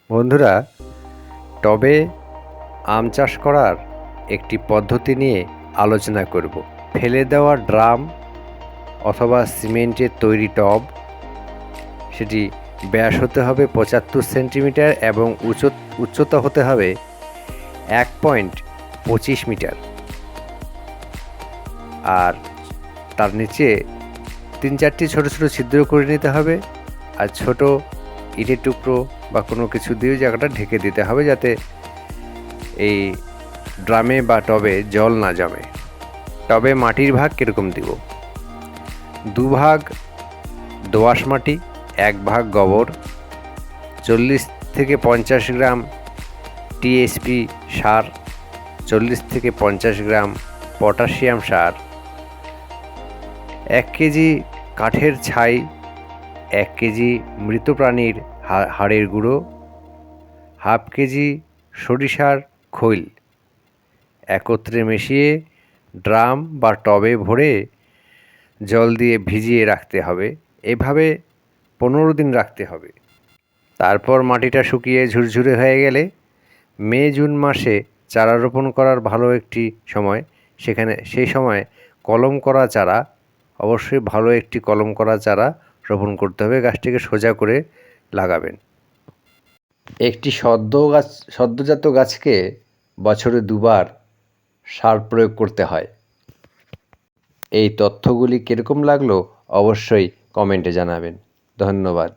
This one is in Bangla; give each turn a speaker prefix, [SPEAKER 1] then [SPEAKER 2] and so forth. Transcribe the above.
[SPEAKER 1] বন্ধুরা, টবে আম চাষ করার একটি পদ্ধতি নিয়ে আলোচনা করব। ফেলে দেওয়া ড্রাম অথবা সিমেন্টের তৈরি টব, সেটি ব্যাস হতে হবে 75 সেন্টিমিটার এবং উচ্চতা হতে হবে 1.25 মিটার। আর তার নিচে 3-4টি ছোট ছোট ছিদ্র করে নিতে হবে। আর ছোট ইটের টুকরো বা কোনো কিছু দিয়ে জায়গাটা ঢেকে দিতে হবে, যাতে এই ড্রামে বা টবে জল না জমে। টবে মাটির ভাগ কীরকম দিব? 2 ভাগ দোআঁশ মাটি, 1 ভাগ গোবর, 40 থেকে 50 গ্রাম টিএসপি সার, 40 থেকে 50 গ্রাম পটাশিয়াম সার, 1 কেজি কাঠের ছাই, 1 কেজি মৃত প্রাণীর হাড়ের গুঁড়ো, হাফ কেজি সরিষার খৈল একত্রে মিশিয়ে ড্রাম বা টবে ভরে জল দিয়ে ভিজিয়ে রাখতে হবে। এভাবে 15 দিন রাখতে হবে। তারপর মাটিটা শুকিয়ে ঝুরঝুরে হয়ে গেলে মে-জুন মাসে চারা রোপণ করার ভালো একটি সময়। সেই সময় কলম করা চারা, অবশ্যই ভালো একটি কলম করা চারা রোপণ করতে হবে। গাছটিকে সোজা করে লাগাবেন। একটি সদ্যজাত গাছকে বছরে 2 বার সার প্রয়োগ করতে হয়। এই তথ্যগুলি কীরকম লাগলো অবশ্যই কমেন্টে জানাবেন। ধন্যবাদ।